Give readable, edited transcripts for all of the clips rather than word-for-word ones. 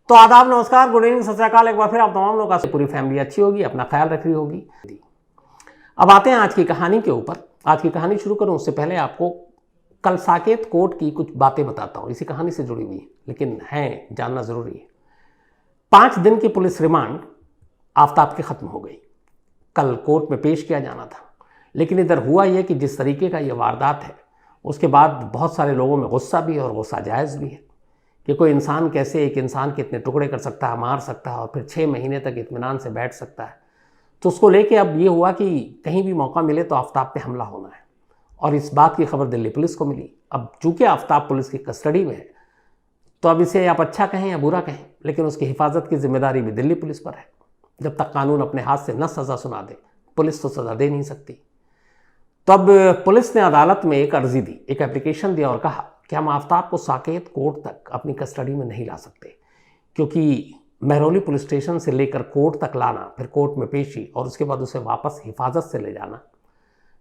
तो आदाब, नमस्कार, गुड इवनिंग, सत श्री अकाल। एक बार फिर आप तमाम लोगों का पूरी फैमिली अच्छी होगी, अपना ख्याल रख रही होगी। अब आते हैं आज की कहानी के ऊपर। आज की कहानी शुरू करूं उससे पहले आपको कल साकेत कोर्ट की कुछ बातें बताता हूं, इसी कहानी से जुड़ी हुई है, लेकिन हैं जानना जरूरी है। 5 दिन की पुलिस रिमांड आफ्ताब की खत्म हो गई। कल कोर्ट में पेश किया जाना था, लेकिन इधर हुआ यह कि जिस तरीके का यह वारदात है उसके बाद बहुत सारे लोगों में गुस्सा भी है और गुस्सा जायज़ भी है कि कोई इंसान कैसे एक इंसान के इतने टुकड़े कर सकता है, मार सकता है और फिर 6 महीने तक इत्मीनान से बैठ सकता है। तो उसको लेके अब ये हुआ कि कहीं भी मौका मिले तो आफ्ताब पे हमला होना है, और इस बात की खबर दिल्ली पुलिस को मिली। अब चूंकि आफ्ताब पुलिस की कस्टडी में है तो अब इसे आप अच्छा कहें या बुरा कहें, लेकिन उसकी हिफाजत की जिम्मेदारी भी दिल्ली पुलिस पर है। जब तक कानून अपने हाथ से न सज़ा सुना दे, पुलिस तो सज़ा दे नहीं सकती। तो अब पुलिस ने अदालत में एक अर्जी दी, एक एप्लीकेशन दिया और कहा कि हम आफ्ताब को साकेत कोर्ट तक अपनी कस्टडी में नहीं ला सकते, क्योंकि महरौली पुलिस स्टेशन से लेकर कोर्ट तक लाना, फिर कोर्ट में पेशी और उसके बाद उसे वापस हिफाजत से ले जाना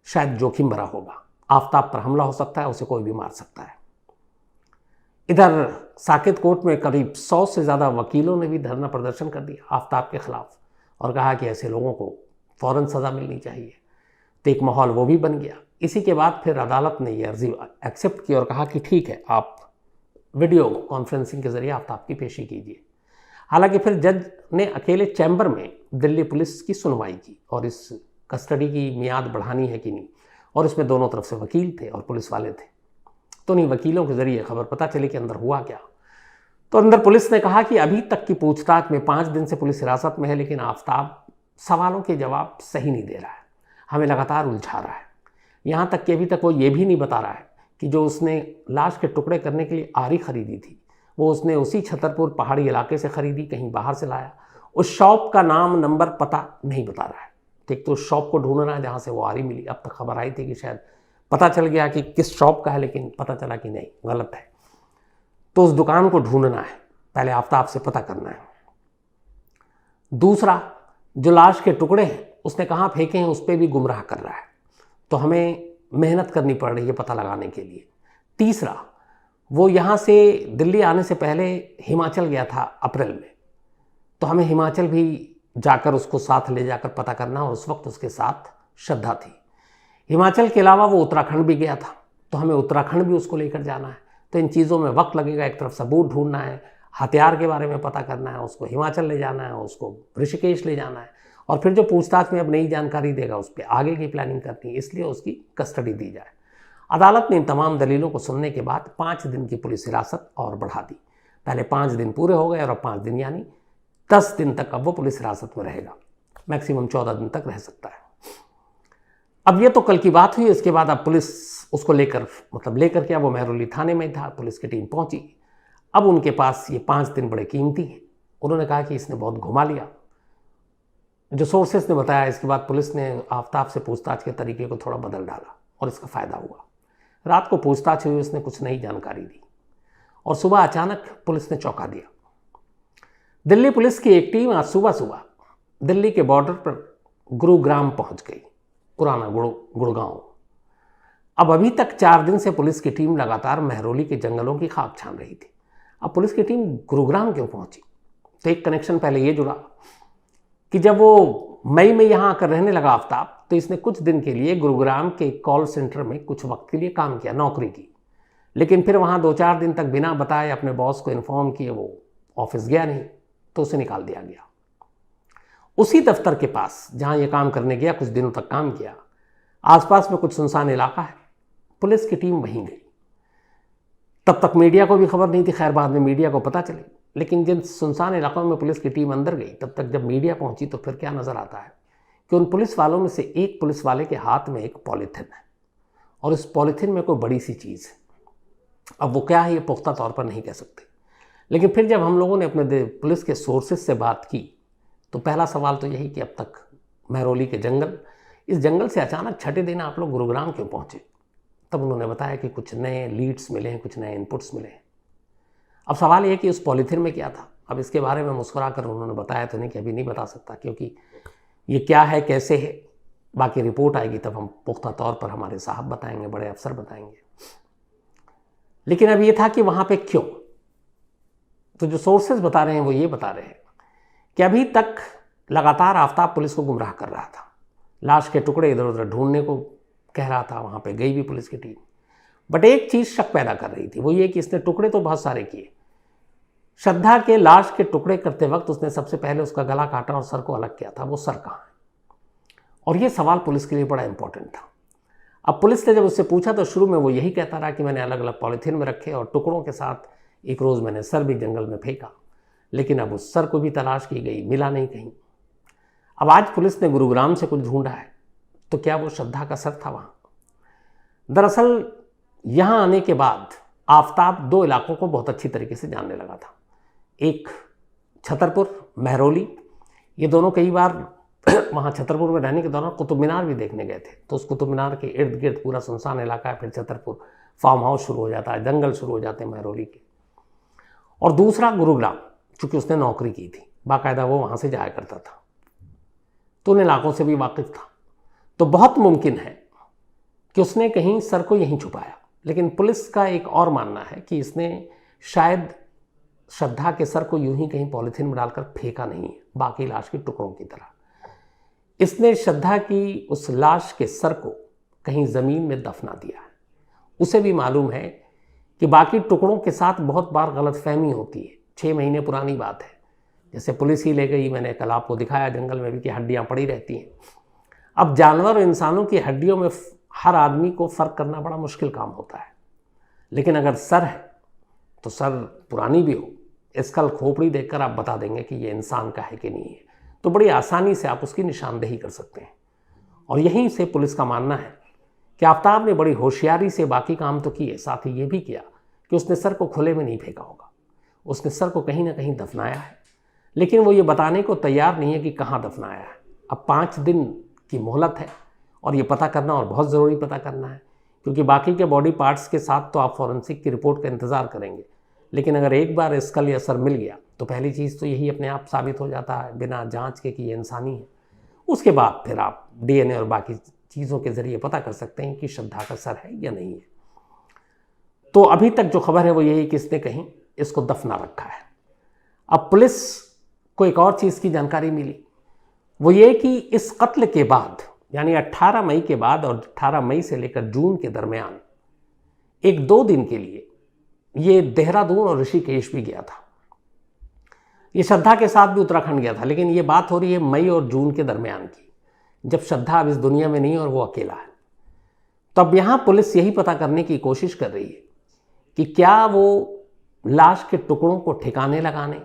शायद जोखिम भरा होगा। आफ्ताब पर हमला हो सकता है, उसे कोई भी मार सकता है। इधर साकेत कोर्ट में करीब 100 से ज़्यादा वकीलों ने भी धरना प्रदर्शन कर दिया आफ्ताब के खिलाफ और कहा कि ऐसे लोगों को फ़ौरन सज़ा मिलनी चाहिए। तो एक माहौल वो भी बन गया। इसी के बाद फिर अदालत ने ये अर्जी एक्सेप्ट की और कहा कि ठीक है, आप वीडियो कॉन्फ्रेंसिंग के ज़रिए आफ्ताब की पेशी कीजिए। हालांकि फिर जज ने अकेले चैम्बर में दिल्ली पुलिस की सुनवाई की और इस कस्टडी की मियाद बढ़ानी है कि नहीं, और इसमें दोनों तरफ से वकील थे और पुलिस वाले थे। तो नहीं, वकीलों के ज़रिए खबर पता चली कि अंदर हुआ क्या। तो अंदर पुलिस ने कहा कि अभी तक की पूछताछ में 5 दिन से पुलिस हिरासत में है, लेकिन आफ्ताब सवालों के जवाब सही नहीं दे रहा है, हमें लगातार उलझा रहा है। यहाँ तक कि अभी तक वो ये भी नहीं बता रहा है कि जो उसने लाश के टुकड़े करने के लिए आरी खरीदी थी वो उसने उसी छतरपुर पहाड़ी इलाके से खरीदी, कहीं बाहर से लाया। उस शॉप का नाम, नंबर, पता नहीं बता रहा है। ठीक, तो उस शॉप को ढूंढना है जहाँ से वो आरी मिली। अब तक खबर आई थी कि शायद पता चल गया कि किस शॉप का है, लेकिन पता चला कि नहीं, गलत है। तो उस दुकान को ढूंढना है, पहले आफ्ताब से पता करना है। दूसरा, जो लाश के टुकड़े हैं उसने कहाँ फेंके हैं उस पर भी गुमराह कर रहा है, तो हमें मेहनत करनी पड़ रही है पता लगाने के लिए। तीसरा, वो यहाँ से दिल्ली आने से पहले हिमाचल गया था अप्रैल में, तो हमें हिमाचल भी जाकर उसको साथ ले जाकर पता करना, और उस वक्त उसके साथ श्रद्धा थी। हिमाचल के अलावा वो उत्तराखंड भी गया था, तो हमें उत्तराखंड भी उसको लेकर जाना है। तो इन चीज़ों में वक्त लगेगा। एक तरफ सबूत ढूंढना है, हथियार के बारे में पता करना है, उसको हिमाचल ले जाना है, उसको ऋषिकेश ले जाना है, और फिर जो पूछताछ में अब नई जानकारी देगा उस पर आगे की प्लानिंग करनी है, इसलिए उसकी कस्टडी दी जाए। अदालत ने इन तमाम दलीलों को सुनने के बाद 5 दिन की पुलिस हिरासत और बढ़ा दी। पहले 5 दिन पूरे हो गए और अब 5 दिन यानी 10 दिन तक अब वो पुलिस हिरासत में रहेगा। मैक्सिमम 14 दिन तक रह सकता है। अब ये तो कल की बात हुई। इसके बाद अब पुलिस उसको लेकर क्या, वो महरौली थाने में था, पुलिस की टीम पहुंची। अब उनके पास ये 5 दिन बड़े कीमती हैं। उन्होंने कहा कि इसने बहुत घुमा लिया। जो सोर्सेस ने बताया, इसके बाद पुलिस ने आफ्ताब से पूछताछ के तरीके को थोड़ा बदल डाला और इसका फ़ायदा हुआ। रात को पूछताछ हुई, उसने कुछ नई जानकारी दी और सुबह अचानक पुलिस ने चौंका दिया। दिल्ली पुलिस की एक टीम आज सुबह दिल्ली के बॉर्डर पर गुरुग्राम पहुंच गई, पुराना गुड़गांव। अब अभी तक 4 दिन से पुलिस की टीम लगातार महरौली के जंगलों की खाक छान रही थी। अब पुलिस की टीम गुरुग्राम क्यों पहुंची? तो एक कनेक्शन पहले ये जुड़ा कि जब वो मई में यहाँ आकर रहने लगा आफ्ताब, तो इसने कुछ दिन के लिए गुरुग्राम के कॉल सेंटर में कुछ वक्त के लिए काम किया, नौकरी की। लेकिन फिर वहाँ 2-4 दिन तक बिना बताए अपने बॉस को इन्फॉर्म किए वो ऑफिस गया नहीं, तो उसे निकाल दिया गया। उसी दफ्तर के पास जहाँ ये काम करने गया, कुछ दिनों तक काम किया, आसपास में कुछ सुनसान इलाका है, पुलिस की टीम वहीं गई। तब तक मीडिया को भी खबर नहीं थी, खैर बाद में मीडिया को पता चली। लेकिन जिन सुनसान इलाकों में पुलिस की टीम अंदर गई, तब तक जब मीडिया पहुंची तो फिर क्या नज़र आता है कि उन पुलिस वालों में से एक पुलिस वाले के हाथ में एक पॉलीथिन है, और इस पॉलीथिन में कोई बड़ी सी चीज़ है। अब वो क्या है ये पुख्ता तौर पर नहीं कह सकते, लेकिन फिर जब हम लोगों ने अपने पुलिस के सोर्सेज से बात की तो पहला सवाल तो यही कि अब तक महरौली के जंगल, इस जंगल से अचानक छठे दिन आप लोग गुरुग्राम क्यों पहुँचे? तब उन्होंने बताया कि कुछ नए लीड्स मिले हैं, कुछ नए इनपुट्स मिले हैं। अब सवाल ये कि उस पॉलीथिन में क्या था। अब इसके बारे में मुस्कुराकर उन्होंने बताया तो नहीं कि अभी नहीं बता सकता, क्योंकि ये क्या है, कैसे है, बाकी रिपोर्ट आएगी तब हम पुख्ता तौर पर हमारे साहब बताएंगे, बड़े अफसर बताएंगे। लेकिन अब ये था कि वहाँ पे क्यों, तो जो सोर्सेज बता रहे हैं वो ये बता रहे हैं कि अभी तक लगातार आफताब पुलिस को गुमराह कर रहा था, लाश के टुकड़े इधर उधर ढूंढने को कह रहा था, वहाँ पे गई भी पुलिस की टीम। बट एक चीज़ शक पैदा कर रही थी, वो ये कि इसने टुकड़े तो बहुत सारे किए। श्रद्धा के लाश के टुकड़े करते वक्त उसने सबसे पहले उसका गला काटा और सर को अलग किया था, वो सर कहाँ है? और ये सवाल पुलिस के लिए बड़ा इंपॉर्टेंट था। अब पुलिस ने जब उससे पूछा तो शुरू में वो यही कहता रहा कि मैंने अलग अलग पॉलीथीन में रखे और टुकड़ों के साथ एक रोज़ मैंने सर भी जंगल में फेंका। लेकिन अब उस सर को भी तलाश की गई, मिला नहीं कहीं। अब आज पुलिस ने गुरुग्राम से कुछ ढूंढा है, तो क्या वो श्रद्धा का सर था वहाँ? दरअसल यहाँ आने के बाद आफताब दो इलाकों को बहुत अच्छी तरीके से जानने लगा था। एक छतरपुर, महरौली, ये दोनों कई बार वहाँ छतरपुर में रहने के दौरान कुतुब मीनार भी देखने गए थे। तो उस कुतुब मीनार के इर्द गिर्द पूरा सुनसान इलाका है, फिर छतरपुर फार्म हाउस शुरू हो जाता है, जंगल शुरू हो जाते हैं महरौली के। और दूसरा गुरुग्राम, चूँकि उसने नौकरी की थी, बाकायदा वो वहाँ से जाया करता था, तो उन इलाकों से भी वाकिफ था। तो बहुत मुमकिन है कि उसने कहीं सर को यहीं छुपाया। लेकिन पुलिस का एक और मानना है कि इसने शायद श्रद्धा के सर को यूं ही कहीं पॉलीथीन में डालकर फेंका नहीं है, बाकी लाश के टुकड़ों की तरह। इसने श्रद्धा की उस लाश के सर को कहीं ज़मीन में दफना दिया है। उसे भी मालूम है कि बाकी टुकड़ों के साथ बहुत बार गलतफहमी होती है। 6 महीने पुरानी बात है, जैसे पुलिस ही ले गई, मैंने कल आपको दिखाया जंगल में भी कि हड्डियाँ पड़ी रहती हैं। अब जानवर और इंसानों की हड्डियों में हर आदमी को फ़र्क करना बड़ा मुश्किल काम होता है। लेकिन अगर सर है तो सर पुरानी भी हो, स्कल खोपड़ी देखकर आप बता देंगे कि ये इंसान का है कि नहीं है। तो बड़ी आसानी से आप उसकी निशानदेही कर सकते हैं। और यहीं से पुलिस का मानना है कि आफताब ने बड़ी होशियारी से बाकी काम तो किए, साथ ही ये भी किया कि उसने सर को खुले में नहीं फेंका होगा, उसने सर को कहीं ना कहीं दफनाया है। लेकिन वो ये बताने को तैयार नहीं है कि कहाँ दफनाया है। अब 5 दिन की मोहलत है और ये पता करना, और बहुत ज़रूरी पता करना है, क्योंकि बाकी के बॉडी पार्ट्स के साथ तो आप फॉरेंसिक की रिपोर्ट का इंतज़ार करेंगे। लेकिन अगर एक बार स्कल या सर मिल गया तो पहली चीज़ तो यही अपने आप साबित हो जाता है बिना जांच के कि ये इंसानी है। उसके बाद फिर आप डीएनए और बाकी चीज़ों के ज़रिए पता कर सकते हैं कि श्रद्धा का सर है या नहीं है। तो अभी तक जो खबर है वो यही कि इसने कहीं इसको दफना रखा है। अब पुलिस को एक और चीज़ की जानकारी मिली, वो ये कि इस कत्ल के बाद, यानी 18 मई के बाद और 18 मई से लेकर जून के दरमियान 1-2 दिन के लिए ये देहरादून और ऋषिकेश भी गया था। ये श्रद्धा के साथ भी उत्तराखंड गया था। लेकिन ये बात हो रही है मई और जून के दरमियान की, जब श्रद्धा अब इस दुनिया में नहीं है और वो अकेला है। तो अब यहाँ पुलिस यही पता करने की कोशिश कर रही है कि क्या वो लाश के टुकड़ों को ठिकाने लगाने,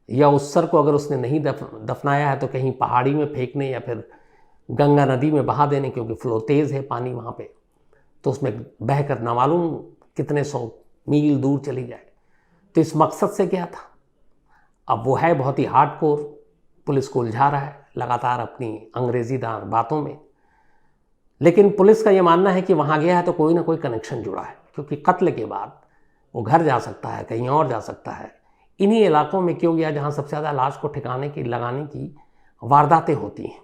या उस सर को अगर उसने नहीं दफनाया है तो कहीं पहाड़ी में फेंकने या फिर गंगा नदी में बहा देने, क्योंकि फ्लो तेज़ है पानी वहाँ पे, तो उसमें बहकर ना मालूम कितने 100 मील दूर चली जाए। तो इस मकसद से क्या था? अब वो है बहुत ही हार्डकोर, पुलिस को उलझा रहा है लगातार अपनी अंग्रेजीदार बातों में। लेकिन पुलिस का ये मानना है कि वहाँ गया है तो कोई ना कोई कनेक्शन जुड़ा है, क्योंकि कत्ल के बाद वो घर जा सकता है, कहीं और जा सकता है। इन्हीं इलाकों में क्यों गया जहाँ सबसे ज़्यादा लाश को ठिकाने की लगाने की वारदातें होती हैं।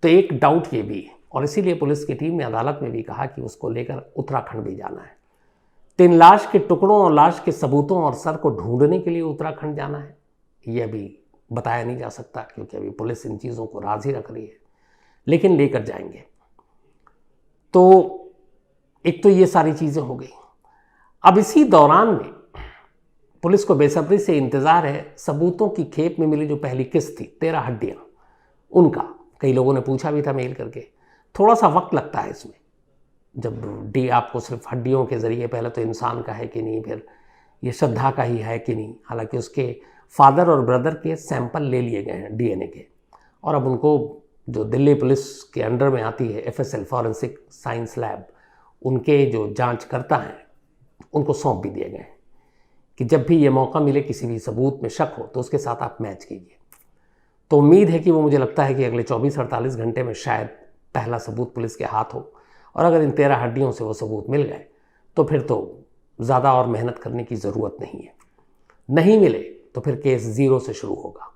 तो एक डाउट ये भी है, और इसीलिए पुलिस की टीम ने अदालत में भी कहा कि उसको लेकर उत्तराखंड भी जाना है। तो इन लाश के टुकड़ों और लाश के सबूतों और सर को ढूंढने के लिए उत्तराखंड जाना है, ये अभी बताया नहीं जा सकता, क्योंकि अभी पुलिस इन चीज़ों को राज ही रख रही है। लेकिन लेकर जाएंगे। तो एक तो ये सारी चीज़ें हो गई। अब इसी दौरान में पुलिस को बेसब्री से इंतज़ार है सबूतों की खेप में मिली जो पहली किस्त थी, 13 हड्डियाँ, उनका। कई लोगों ने पूछा भी था मेल करके। थोड़ा सा वक्त लगता है इसमें, जब आपको सिर्फ हड्डियों के ज़रिए, पहले तो इंसान का है कि नहीं, फिर ये श्रद्धा का ही है कि नहीं। हालांकि उसके फादर और ब्रदर के सैंपल ले लिए गए हैं डीएनए के, और अब उनको जो दिल्ली पुलिस के अंडर में आती है एफएसएल फॉरेंसिक साइंस लैब, उनके जो जांच करता है उनको सौंप भी दिए गए हैं कि जब भी ये मौका मिले किसी भी सबूत में शक हो तो उसके साथ आप मैच कीजिए। तो उम्मीद है कि वो, मुझे लगता है कि अगले 24-48 घंटे में शायद पहला सबूत पुलिस के हाथ हो। और अगर इन 13 हड्डियों से वो सबूत मिल गए तो फिर तो ज़्यादा और मेहनत करने की ज़रूरत नहीं है। नहीं मिले तो फिर केस 0 से शुरू होगा।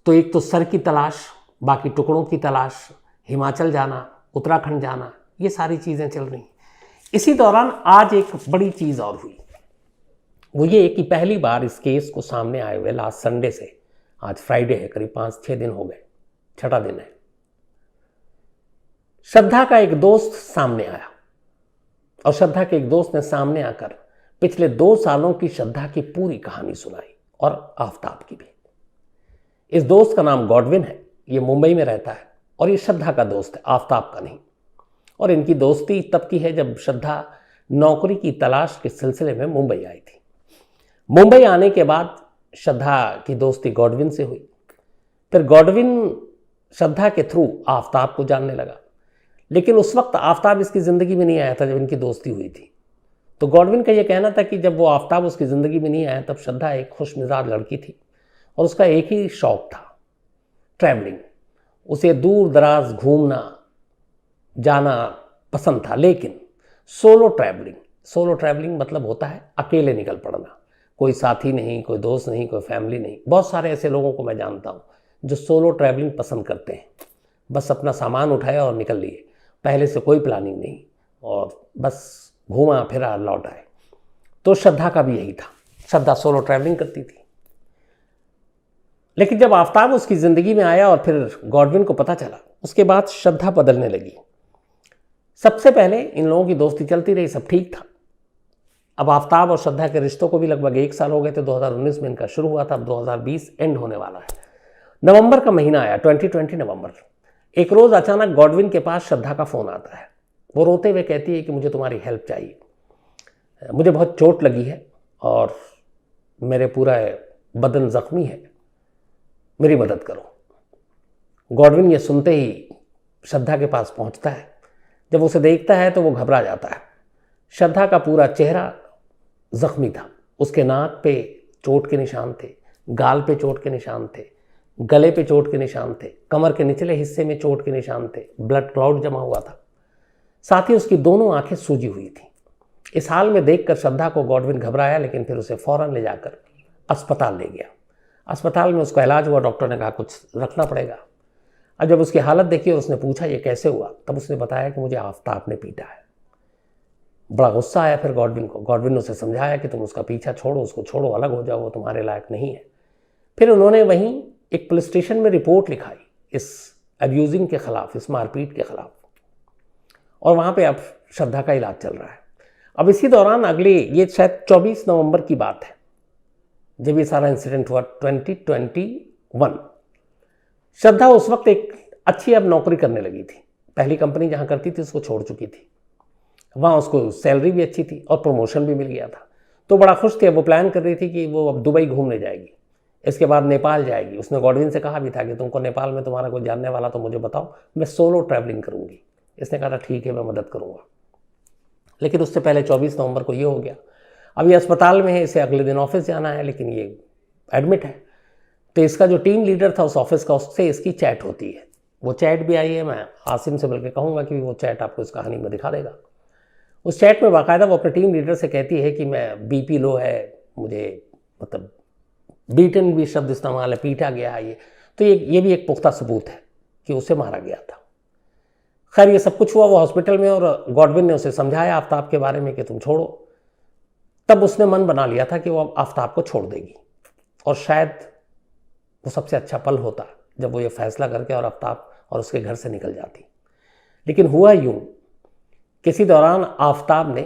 तो एक तो सर की तलाश, बाकी टुकड़ों की तलाश, हिमाचल जाना, उत्तराखंड जाना, ये सारी चीज़ें चल रही। इसी दौरान आज एक बड़ी चीज़ और हुई, वो ये कि पहली बार इस केस को सामने आए हुए लास्ट संडे से, आज फ्राइडे है, करीब 5-6 दिन हो गए, 6ठा दिन है, श्रद्धा का एक दोस्त सामने आया और श्रद्धा के एक दोस्त ने सामने आकर पिछले 2 सालों की श्रद्धा की पूरी कहानी सुनाई और आफताब की भी। इस दोस्त का नाम गॉडविन है, ये मुंबई में रहता है और ये श्रद्धा का दोस्त है, आफताब का नहीं। और इनकी दोस्ती तब की है जब श्रद्धा नौकरी की तलाश के सिलसिले में मुंबई आई थी। मुंबई आने के बाद श्रद्धा की दोस्ती गॉडविन से हुई, फिर गॉडविन श्रद्धा के थ्रू आफताब को जानने लगा, लेकिन उस वक्त आफताब इसकी ज़िंदगी में नहीं आया था जब इनकी दोस्ती हुई थी। तो गॉडविन का ये कहना था कि जब वो आफताब उसकी ज़िंदगी में नहीं आया तब श्रद्धा एक खुशमिजाज लड़की थी और उसका एक ही शौक़ था, ट्रैवलिंग। उसे दूर दराज घूमना जाना पसंद था, लेकिन सोलो ट्रैवलिंग मतलब होता है अकेले निकल पड़ना, कोई साथी नहीं, कोई दोस्त नहीं, कोई फैमिली नहीं। बहुत सारे ऐसे लोगों को मैं जानता हूँ जो सोलो ट्रैवलिंग पसंद करते हैं, बस अपना सामान उठाया और निकल लिए, पहले से कोई प्लानिंग नहीं और बस घूमा फिरा लौट आए। तो श्रद्धा का भी यही था, श्रद्धा सोलो ट्रैवलिंग करती थी। लेकिन जब आफताब उसकी ज़िंदगी में आया और फिर गॉडविन को पता चला, उसके बाद श्रद्धा बदलने लगी। सबसे पहले इन लोगों की दोस्ती चलती रही, सब ठीक था। अब आफताब और श्रद्धा के रिश्तों को भी लगभग 1 साल हो गए थे, 2019 में इनका शुरू हुआ था, अब 2020 एंड होने वाला है। नवंबर का महीना आया, 2020 नवंबर। एक रोज़ अचानक गॉडविन के पास श्रद्धा का फ़ोन आता है। वो रोते हुए कहती है कि मुझे तुम्हारी हेल्प चाहिए, मुझे बहुत चोट लगी है और मेरे पूरा बदन ज़ख्मी है, मेरी मदद करो। गॉडविन ये सुनते ही श्रद्धा के पास पहुंचता है। जब उसे देखता है तो वो घबरा जाता है। श्रद्धा का पूरा चेहरा ज़ख्मी था, उसके नाक पे चोट के निशान थे, गाल पे चोट के निशान थे, गले पे चोट के निशान थे, कमर के निचले हिस्से में चोट के निशान थे, ब्लड क्लाउड जमा हुआ था, साथ ही उसकी दोनों आंखें सूजी हुई थी। इस हाल में देखकर श्रद्धा को गॉडविन घबराया, लेकिन फिर उसे फ़ौरन ले जाकर अस्पताल ले गया। अस्पताल में उसका इलाज हुआ, डॉक्टर ने कहा कुछ रखना पड़ेगा। अब जब उसकी हालत देखी और उसने पूछा ये कैसे हुआ, तब उसने बताया कि मुझे आफताब ने पीटा है। बड़ा गुस्सा आया फिर गॉडविन को। गॉडविन ने उसे समझाया कि तुम उसका पीछा छोड़ो, उसको छोड़ो, अलग हो जाओ, वो तुम्हारे लायक नहीं है। फिर उन्होंने वहीं एक पुलिस स्टेशन में रिपोर्ट लिखाई इस अब्यूजिंग के ख़िलाफ़, इस मारपीट के ख़िलाफ़, और वहाँ पे अब श्रद्धा का इलाज चल रहा है। अब इसी दौरान ये शायद 24 नवंबर की बात है जब ये सारा इंसिडेंट हुआ, 2021। श्रद्धा उस वक्त एक अच्छी अब नौकरी करने लगी थी। पहली कंपनी जहाँ करती थी उसको छोड़ चुकी थी, वहाँ उसको सैलरी भी अच्छी थी और प्रमोशन भी मिल गया था, तो बड़ा खुश थी। अब वो प्लान कर रही थी कि वो अब दुबई घूमने जाएगी, इसके बाद नेपाल जाएगी। उसने गॉडविन से कहा भी था कि तुमको नेपाल में तुम्हारा कोई जानने वाला तो मुझे बताओ, मैं सोलो ट्रैवलिंग करूँगी। इसने कहा था ठीक है, मैं मदद करूँगा। लेकिन उससे पहले 24 नवंबर को ये हो गया। अब ये अस्पताल में है, इसे अगले दिन ऑफिस जाना है, लेकिन ये एडमिट है। तो इसका जो टीम लीडर था उस ऑफिस का, उससे इसकी चैट होती है। वो चैट भी आई है, मैं आसिम से बल्कि कहूँगा कि वो चैट आपको इस कहानी में दिखा देगा। उस चैट में बाकायदा वो अपने टीम लीडर से कहती है कि मैं बीपी लो है, मुझे मतलब बीटन भी शब्द इस्तेमाल है, पीटा गया है। तो ये भी एक पुख्ता सबूत है कि उसे मारा गया था। खैर ये सब कुछ हुआ वो हॉस्पिटल में, और गॉडविन ने उसे समझाया आफताब के बारे में कि तुम छोड़ो। तब उसने मन बना लिया था कि वो आफताब को छोड़ देगी, और शायद वो सबसे अच्छा पल होता जब वो ये फैसला करके और आफताब और उसके घर से निकल जाती। लेकिन हुआ यूं, किसी दौरान आफताब ने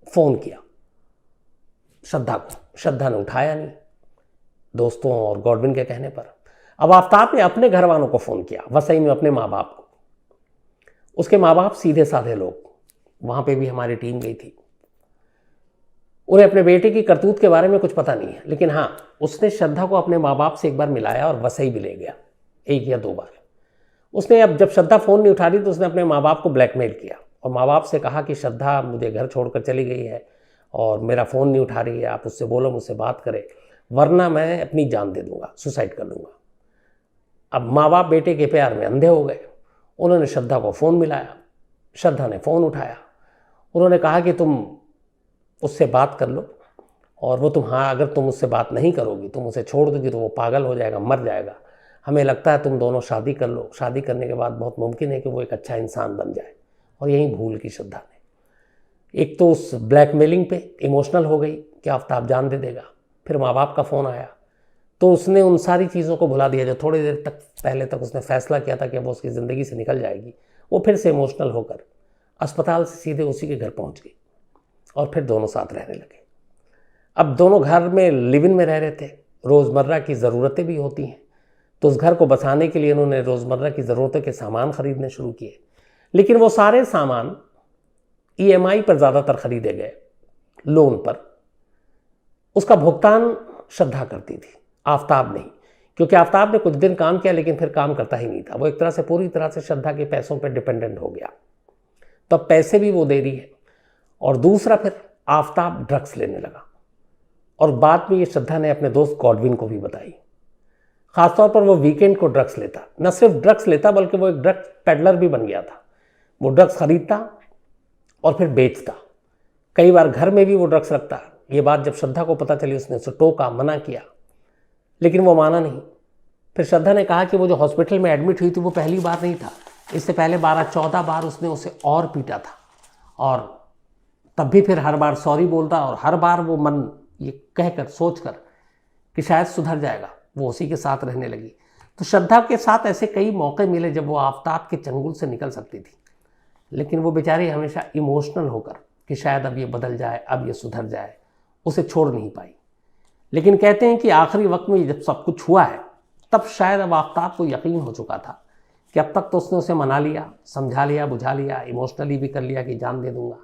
फ़ोन किया श्रद्धा को, श्रद्धा ने उठाया नहीं, दोस्तों और गॉडविन के कहने पर। अब आफताब ने अपने घर वालों को फ़ोन किया, वसई में अपने माँ बाप को। उसके माँ बाप सीधे साधे लोग, वहाँ पे भी हमारी टीम गई थी। उन्हें अपने बेटे की करतूत के बारे में कुछ पता नहीं है, लेकिन हाँ, उसने श्रद्धा को अपने माँ बाप से एक बार मिलाया और वसई भी ले गया, 1 या 2 बार। उसने अब जब श्रद्धा फ़ोन नहीं उठा रही तो उसने अपने माँ बाप को ब्लैकमेल किया और माँ बाप से कहा कि श्रद्धा मुझे घर छोड़कर चली गई है और मेरा फ़ोन नहीं उठा रही है, आप उससे बोलो मुझसे बात करे, वरना मैं अपनी जान दे दूँगा, सुसाइड कर लूँगा। अब माँ बाप बेटे के प्यार में अंधे हो गए। उन्होंने श्रद्धा को फ़ोन मिलाया, श्रद्धा ने फ़ोन उठाया। उन्होंने कहा कि तुम उससे बात कर लो, और वो अगर तुम उससे बात नहीं करोगी, तुम उसे छोड़ दोगी तो वो पागल हो जाएगा, मर जाएगा। हमें लगता है तुम दोनों शादी कर लो, शादी करने के बाद बहुत मुमकिन है कि वो एक अच्छा इंसान बन जाए। और यही भूल की श्रद्धा ने। एक तो उस ब्लैकमेलिंग पे इमोशनल हो गई कि आफ्ताब जान दे देगा। फिर माँ बाप का फ़ोन आया तो उसने उन सारी चीज़ों को भुला दिया जो थोड़ी देर तक पहले तक उसने फैसला किया था कि वो उसकी ज़िंदगी से निकल जाएगी। वो फिर से इमोशनल होकर अस्पताल से सीधे उसी के घर पहुंच गई और फिर दोनों साथ रहने लगे। अब दोनों घर में लिव इन में रह रहे थे, रोज़मर्रा की ज़रूरतें भी होती हैं, तो उस घर को बसाने के लिए उन्होंने रोज़मर्रा की ज़रूरतों के सामान खरीदने शुरू किए। लेकिन वो सारे सामान EMI पर ज़्यादातर खरीदे गए, लोन पर। उसका भुगतान श्रद्धा करती थी, आफ्ताब नहीं, क्योंकि आफ्ताब ने कुछ दिन काम किया लेकिन फिर काम करता ही नहीं था। वो एक तरह से पूरी तरह से श्रद्धा के पैसों पर डिपेंडेंट हो गया। तो अब पैसे भी वो दे रही है। और दूसरा, फिर आफ्ताब ड्रग्स लेने लगा और बाद में ये श्रद्धा ने अपने दोस्त गॉडविन को भी बताई। ख़ासतौर पर वो वीकेंड को ड्रग्स लेता, न सिर्फ ड्रग्स लेता बल्कि वो एक ड्रग्स पेडलर भी बन गया था। वो ड्रग्स खरीदता और फिर बेचता। कई बार घर में भी वो ड्रग्स रखता। ये बात जब श्रद्धा को पता चली उसने उसे टोका, मना किया, लेकिन वो माना नहीं। फिर श्रद्धा ने कहा कि वो जो हॉस्पिटल में एडमिट हुई थी वो पहली बार नहीं था, इससे पहले 12-14 बार उसने उसे और पीटा था और तब भी फिर हर बार सॉरी बोलता और हर बार वो मन ये कहकर सोचकर कि शायद सुधर जाएगा वो उसी के साथ रहने लगी। तो श्रद्धा के साथ ऐसे कई मौके मिले जब वो आफ्ताब के चंगुल से निकल सकती थी, लेकिन वो बेचारी हमेशा इमोशनल होकर कि शायद अब ये बदल जाए, अब ये सुधर जाए, उसे छोड़ नहीं पाई। लेकिन कहते हैं कि आखिरी वक्त में जब सब कुछ हुआ है तब शायद अब आफ्ताब को यकीन हो चुका था कि अब तक तो उसने उसे मना लिया, समझा लिया, बुझा लिया, इमोशनली भी कर लिया कि जान दे दूंगा,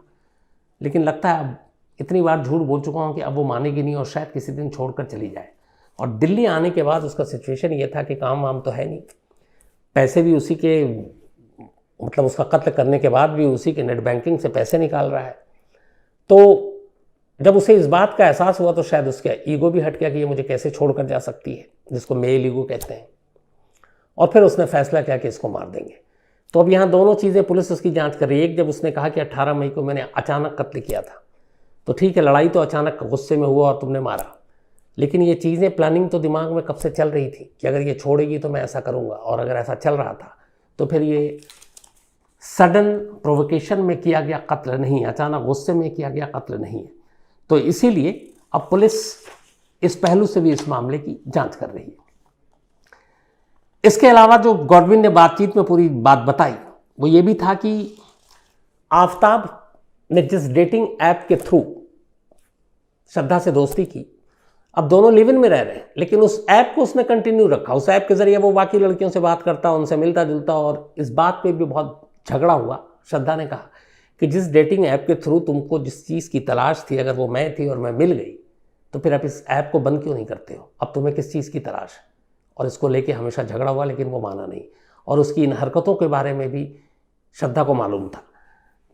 लेकिन लगता है अब इतनी बार झूठ बोल चुका हूँ कि अब वो मानेगी नहीं और शायद किसी दिन छोड़कर चली जाए। और दिल्ली आने के बाद उसका सिचुएशन ये था कि काम वाम तो है नहीं, पैसे भी उसी के, मतलब उसका कत्ल करने के बाद भी उसी के नेट बैंकिंग से पैसे निकाल रहा है। तो जब उसे इस बात का एहसास हुआ तो शायद उसका ईगो भी हट गया कि ये मुझे कैसे छोड़कर जा सकती है, जिसको मेल ईगो कहते हैं। और फिर उसने फैसला किया कि इसको मार देंगे। तो अब यहाँ दोनों चीज़ें पुलिस उसकी जांच कर रही है। एक, जब उसने कहा कि 18 मई को मैंने अचानक कत्ल किया था, तो ठीक है, लड़ाई तो अचानक गुस्से में हुआ और तुमने मारा, लेकिन ये चीज़ें प्लानिंग तो दिमाग में कब से चल रही थी कि अगर ये छोड़ेगी तो मैं ऐसा करूँगा। और अगर ऐसा चल रहा था तो फिर ये सडन प्रोवोकेशन में किया गया कत्ल नहीं है, अचानक गुस्से में किया गया कत्ल नहीं है। तो इसीलिए अब पुलिस इस पहलू से भी इस मामले की जांच कर रही है। इसके अलावा जो गॉडविन ने बातचीत में पूरी बात बताई वो ये भी था कि आफ्ताब ने जिस डेटिंग ऐप के थ्रू श्रद्धा से दोस्ती की, अब दोनों लिव इन में रह रहे हैं, लेकिन उस ऐप को उसने कंटिन्यू रखा। उस ऐप के जरिए वो बाकी लड़कियों से बात करता, उनसे मिलता जुलता। और इस बात पे भी बहुत झगड़ा हुआ। श्रद्धा ने कहा कि जिस डेटिंग ऐप के थ्रू तुमको जिस चीज़ की तलाश थी, अगर वो मैं थी और मैं मिल गई, तो फिर आप इस ऐप को बंद क्यों नहीं करते हो? अब तुम्हें किस चीज़ की तलाश है? और इसको लेके हमेशा झगड़ा हुआ, लेकिन वो माना नहीं। और उसकी इन हरकतों के बारे में भी श्रद्धा को मालूम था।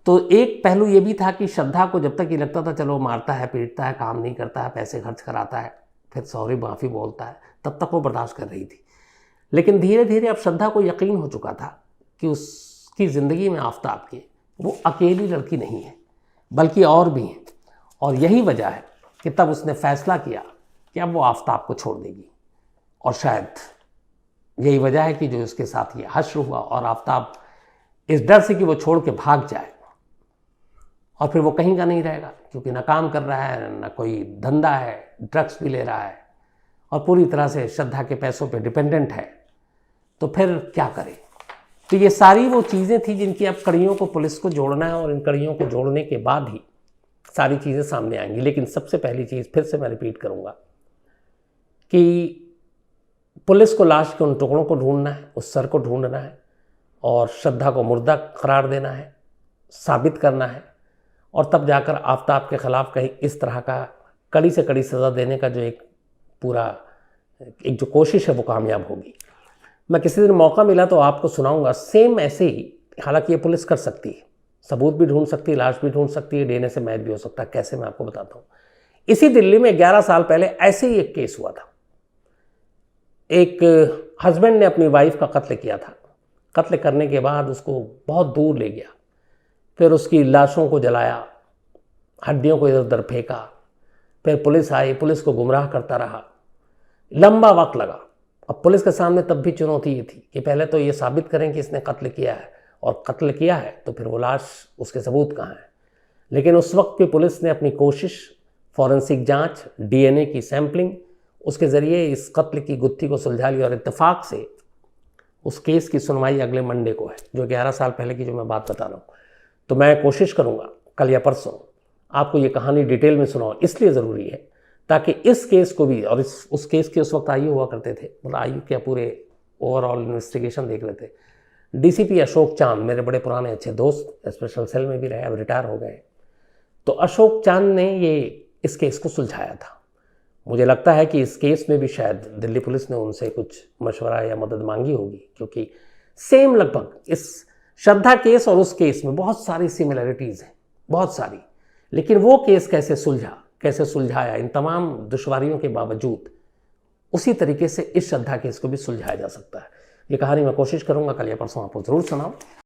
तो एक पहलू ये भी था कि श्रद्धा को जब तक ये लगता था चलो मारता है, पीटता है, काम नहीं करता है, पैसे खर्च कराता है, फिर सॉरी माफ़ी बोलता है, तब तक वो बर्दाश्त कर रही थी। लेकिन धीरे धीरे अब श्रद्धा को यकीन हो चुका था कि उसकी ज़िंदगी में आफ्ताब की वो अकेली लड़की नहीं है, बल्कि और भी हैं। और यही वजह है कि तब उसने फैसला किया कि अब वो आफ्ताब को छोड़ देगी। और शायद यही वजह है कि जो उसके साथ ये हश्र हुआ और आफ्ताब इस डर से कि वो छोड़ के भाग जाए और फिर वो कहीं का नहीं रहेगा, क्योंकि ना काम कर रहा है, ना कोई धंधा है, ड्रग्स भी ले रहा है और पूरी तरह से श्रद्धा के पैसों पे डिपेंडेंट है, तो फिर क्या करे? तो ये सारी वो चीज़ें थी जिनकी अब कड़ियों को पुलिस को जोड़ना है और इन कड़ियों को जोड़ने के बाद ही सारी चीज़ें सामने आएंगी। लेकिन सबसे पहली चीज़ फिर से मैं रिपीट करूँगा कि पुलिस को लाश के उन टुकड़ों को ढूंढना है, उस सर को ढूंढना है और श्रद्धा को मुर्दा करार देना है, साबित करना है। और तब जाकर आफ्ताब के ख़िलाफ़ कहीं इस तरह का कड़ी से कड़ी सज़ा देने का जो एक पूरा एक जो कोशिश है वो कामयाब होगी। मैं किसी दिन मौका मिला तो आपको सुनाऊंगा सेम ऐसे ही। हालांकि ये पुलिस कर सकती है, सबूत भी ढूंढ सकती है, लाश भी ढूंढ सकती है, डीएनए से मैच भी हो सकता है। कैसे, मैं आपको बताता हूँ। इसी दिल्ली में 11 साल पहले ऐसे ही एक केस हुआ था। एक हस्बैंड ने अपनी वाइफ का कत्ल किया था। कत्ल करने के बाद उसको बहुत दूर ले गया, फिर उसकी लाशों को जलाया, हड्डियों को इधर उधर फेंका, फिर पुलिस आई, पुलिस को गुमराह करता रहा, लंबा वक्त लगा। अब पुलिस के सामने तब भी चुनौती ये थी कि पहले तो ये साबित करें कि इसने कत्ल किया है, और कत्ल किया है तो फिर वो लाश, उसके सबूत कहाँ हैं। लेकिन उस वक्त भी पुलिस ने अपनी कोशिश, फॉरेंसिक जांच, डीएनए की सैंपलिंग, उसके ज़रिए इस कत्ल की गुत्थी को सुलझा लिया और इत्तेफाक से उस केस की सुनवाई अगले मंडे को है, जो 11 साल पहले की जो मैं बात बता रहा हूँ। तो मैं कोशिश करूँगा कल या परसों आपको ये कहानी डिटेल में सुनाऊँ, इसलिए ज़रूरी है ताकि इस केस को भी, और उस केस के उस वक्त आयु हुआ करते थे, मतलब आयु क्या, पूरे ओवरऑल इन्वेस्टिगेशन देख रहे थे डीसीपी अशोक चांद, मेरे बड़े पुराने अच्छे दोस्त, स्पेशल सेल में भी रहे, अब रिटायर हो गए। तो अशोक चांद ने इस केस को सुलझाया था। मुझे लगता है कि इस केस में भी शायद दिल्ली पुलिस ने उनसे कुछ मशवरा या मदद मांगी होगी, क्योंकि सेम लगभग इस श्रद्धा केस और उस केस में बहुत सारी सिमिलरिटीज़ हैं, बहुत सारी। लेकिन वो केस कैसे सुलझाया इन तमाम दुश्वारियों के बावजूद, उसी तरीके से इस श्रद्धा केस को भी सुलझाया जा सकता है। ये कहानी मैं कोशिश करूँगा कल या परसों आपको ज़रूर सुनाऊँ।